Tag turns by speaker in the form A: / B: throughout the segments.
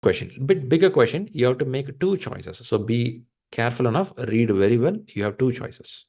A: question, bit bigger question. You have to make two choices. So be careful enough, read very well. You have two choices.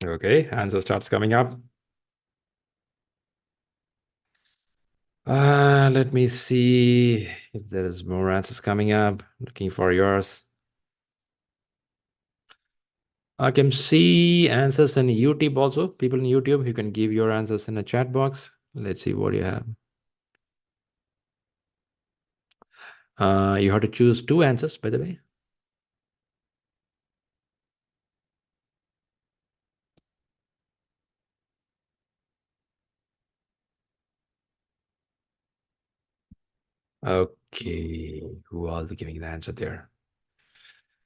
A: Okay, answer starts coming up. Let me see if there is more answers coming up. Looking for yours. I can see answers in YouTube also. People in YouTube, you can give your answers in the chat box. Let's see what you have. You have to choose two answers, by the way. Okay, who all giving the answer there?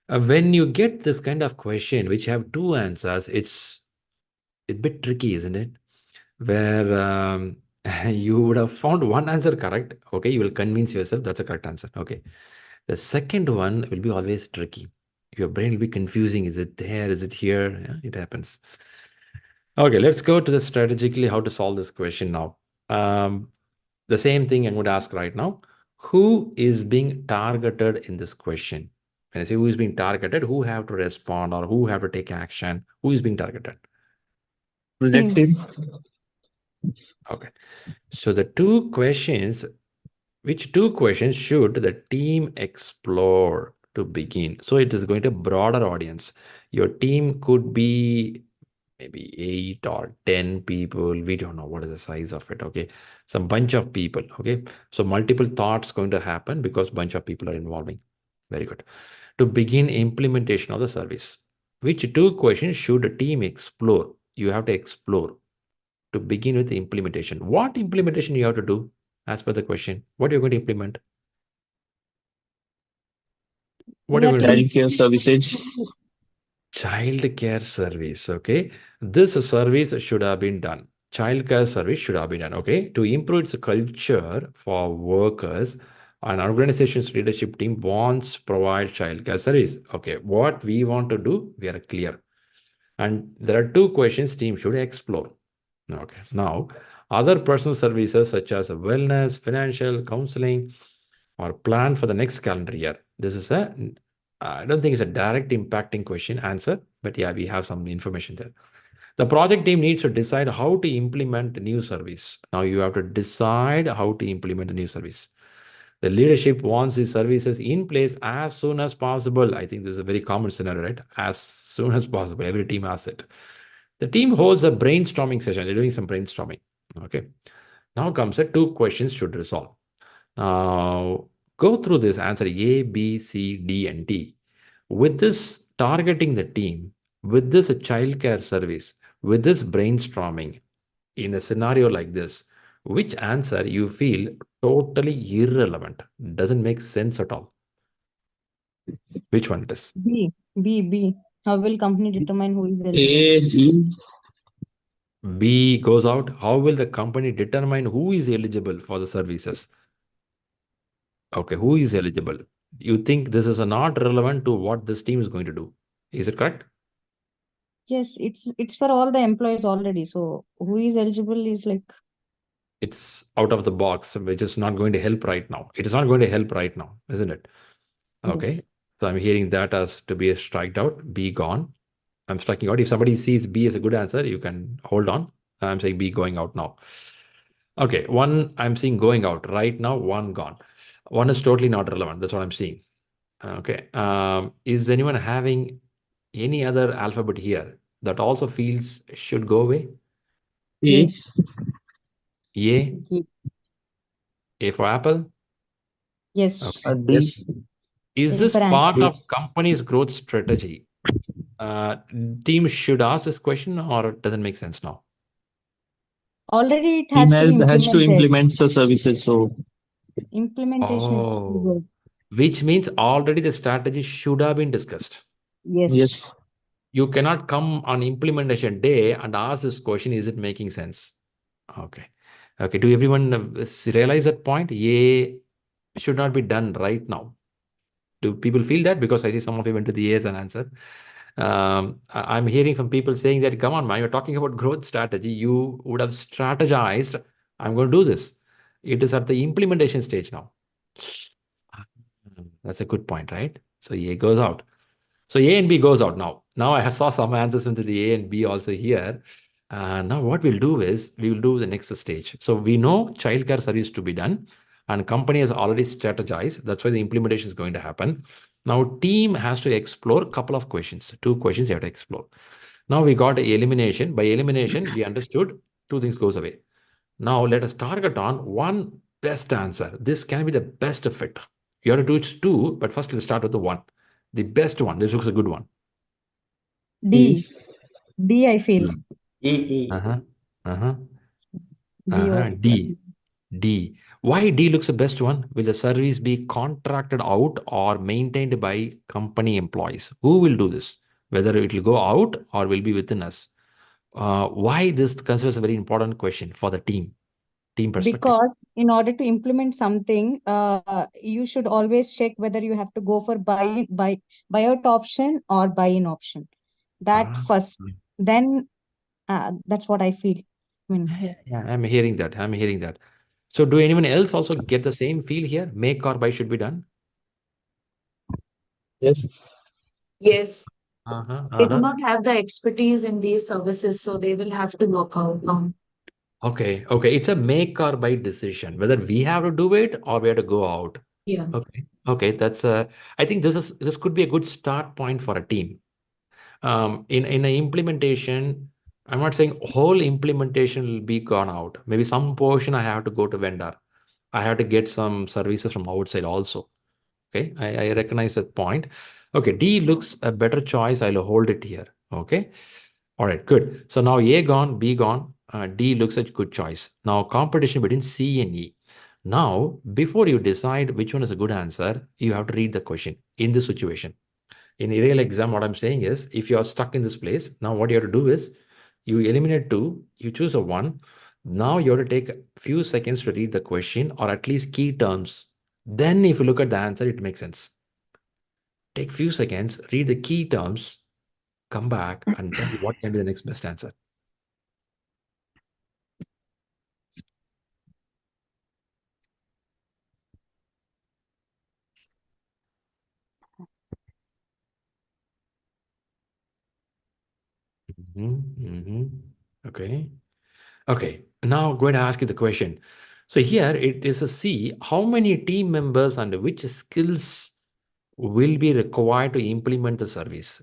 A: When you get this kind of question, which have two answers, it's a bit tricky, isn't it? Where you would have found one answer correct. Okay, you will convince yourself that's a correct answer. Okay. The second one will be always tricky. Your brain will be confusing. Is it there? Is it here? Yeah, it happens. Okay, let's go to the strategically how to solve this question now. The same thing I'm going to ask right now. Who is being targeted in this question? When I say who is being targeted, who have to respond or who have to take action? Who is being targeted?
B: Project team.
A: Okay. So the two questions, which two questions should the team explore to begin? So it is going to broader audience. Your team could be maybe 8 or 10 people. We don't know what is the size of it. Okay. Some bunch of people. Okay. So multiple thoughts going to happen because bunch of people are involving. Very good. To begin implementation of the service. Which two questions should a team explore? You have to explore to begin with the implementation. What implementation you have to do as per the question? What you're going to implement? What are you going to do?
B: Child care services.
A: Child care service. Okay. This service should have been done. Child care service should have been done. Okay. To improve the culture for workers, an organization's leadership team wants to provide child care service. Okay. What we want to do, we are clear. And there are two questions team should explore. Okay. Now, other personal services such as wellness, financial, counseling, or plan for the next calendar year. This is I don't think it's a direct impacting question answer, but yeah, we have some information there. The project team needs to decide how to implement the new service. Now you have to decide how to implement the new service. The leadership wants these services in place as soon as possible. I think this is a very common scenario, right? As soon as possible. Every team has it. The team holds a brainstorming session. They're doing some brainstorming. Okay. Now comes the two questions should resolve. Now go through this answer A, B, C, D, and D. With this targeting the team, with this childcare service, with this brainstorming, in a scenario like this, which answer you feel totally irrelevant, doesn't make sense at all? Which one it is?
C: B. How will company determine who is eligible?
B: A.
A: B goes out. How will the company determine who is eligible for the services? Okay, who is eligible? You think this is not relevant to what this team is going to do? Is it correct?
C: Yes, it's for all the employees already. So who is eligible is like,
A: It's out of the box, which is not going to help right now. It is not going to help right now, isn't it? Okay.
C: yes.
A: So I'm hearing that as to be striked out, be gone. I'm striking out. If somebody sees B as a good answer, you can hold on. I'm saying B going out now. Okay, one I'm seeing going out right now, one gone. One is totally not relevant. That's what I'm seeing. Okay. Is anyone having any other alphabet here that also feels should go away?
B: A.
C: A.
A: A,
C: Ye-
A: A for apple.
C: Yes.
A: Okay.
B: D.
D: Yes.
A: Is
C: A
A: this
C: for
A: part
C: Android.
B: D.
A: of company's growth strategy? Uh, Team should ask this question or it doesn't make sense now?
C: Already it
B: Team
C: has to be
B: has to
C: implemented.
B: implement the services. So
C: Implementation is
A: Oh,
C: good.
A: which means already the strategy should have been discussed.
C: Yes.
B: yes.
A: You cannot come on implementation day and ask this question, is it making sense? Okay. Okay. Do everyone realize that point? A should not be done right now. Do people feel that? Because I see some of you went to the A as an answer. I'm hearing from people saying that, come on, man, you're talking about growth strategy. You would have strategized, I'm going to do this. It is at the implementation stage now. That's a good point, right? So A goes out. So A and B goes out now. Now I saw some answers into the A and B also here. Now what we'll do is we will do the next stage. So we know childcare service to be done and company has already strategized. That's why the implementation is going to happen. Now team has to explore a couple of questions. Two questions you have to explore. Now we got elimination. By elimination, we understood two things goes away. Now let us target on one best answer. This can be the best fit. You have to do two, but first let's start with the one. The best one. This looks a good one.
B: E.
C: D. D, I feel.
A: D.
D: E. E.
A: Uh-huh. Uh-huh.
C: D
A: Uh-huh.
C: or
A: D. D. Why D looks the best one? Will the service be contracted out or maintained by company employees? Who will do this? Whether it will go out or will be within us. Why this considers a very important question for the team perspective.
C: because in order to implement something, you should always check whether you have to go for buyout option or buy-in option. That
A: Ah,
C: first, then that's what I feel. I mean,
A: yeah, I'm hearing that. I'm hearing that. So do anyone else also get the same feel here? Make or buy should be done?
B: Yes.
D: Yes.
A: Uh-huh,
D: They do
A: uh-huh.
D: not have the expertise in these services, so they will have to work out on.
A: Okay, okay. It's a make or buy decision, whether we have to do it or we have to go out.
D: Yeah.
A: Okay, okay. I think this could be a good start point for a team. In an implementation, I'm not saying whole implementation will be gone out. Maybe some portion I have to go to vendor. I have to get some services from outside also. Okay, I recognize that point. Okay, D looks a better choice. I'll hold it here. Okay, all right, good. So now A gone, B gone. D looks a good choice. Now competition between C and E. Now, before you decide which one is a good answer, you have to read the question in this situation. In a real exam, what I'm saying is, if you are stuck in this place, now what you have to do is, you eliminate two, you choose a one. Now you have to take a few seconds to read the question or at least key terms. Then if you look at the answer, it makes sense. Take few seconds, read the key terms, come back and tell what can be the next best answer. Okay. Okay. Now I'm going to ask you the question. So here it is a C. How many team members and which skills will be required to implement the service?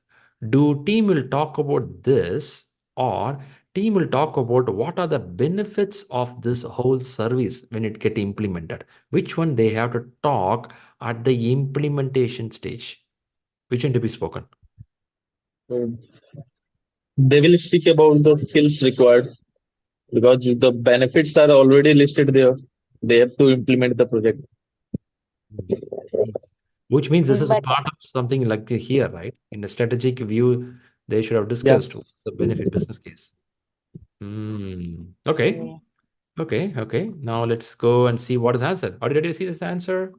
A: Do team will talk about this or team will talk about what are the benefits of this whole service when it get implemented? Which one they have to talk at the implementation stage? Which one to be spoken?
B: So they will speak about the skills required because the benefits are already listed there. They have to implement the project.
A: Mhm. Which means this is a
C: but
A: part of something like here, right? In a strategic view, they should have
B: Yeah.
A: discussed what's the benefit business case. Okay.
C: okay.
A: Okay. Okay. Now let's go and see what is answered. Are you ready to see this answer?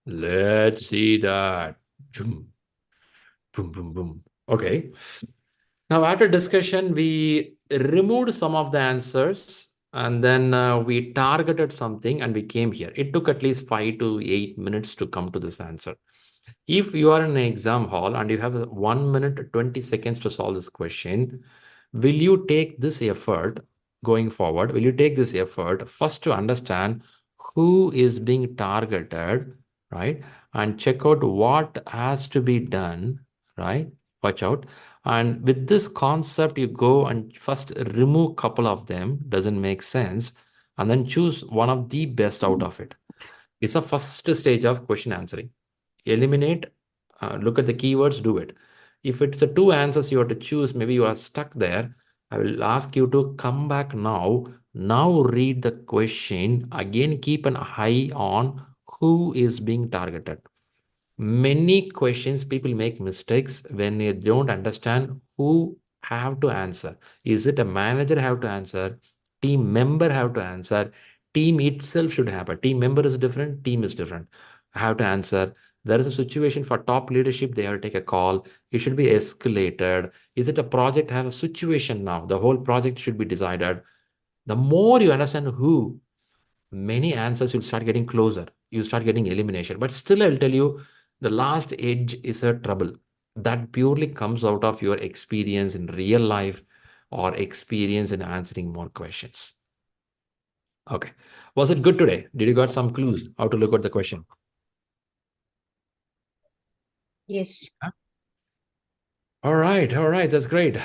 A: Let's see that. Zoom. Boom, boom, boom. Okay. Now, after discussion, we removed some of the answers and then we targeted something and we came here. It took at least 5 to 8 minutes to come to this answer. If you are in an exam hall and you have 1 minute 20 seconds to solve this question, will you take this effort going forward? Will you take this effort first to understand who is being targeted, right? And check out what has to be done, right? Watch out. And with this concept, you go and first remove couple of them, doesn't make sense, and then choose one of the best out of it. It's a first stage of question answering. Eliminate, look at the keywords, do it. If it's a two answers you have to choose, maybe you are stuck there. I will ask you to come back now. Now read the question. Again, keep an eye on who is being targeted. Many questions people make mistakes when they don't understand who have to answer. Is it a manager have to answer? Team member have to answer? Team itself should have a team member is different, team is different. Have to answer. There is a situation for top leadership, they have to take a call. It should be escalated. Is it a project have a situation now? The whole project should be decided. The more you understand who, many answers will start getting closer. You start getting elimination. But still, I'll tell you, the last edge is a trouble. That purely comes out of your experience in real life or experience in answering more questions. Okay. Was it good today? Did you got some clues how to look at the question?
C: Yes.
A: All right. That's great.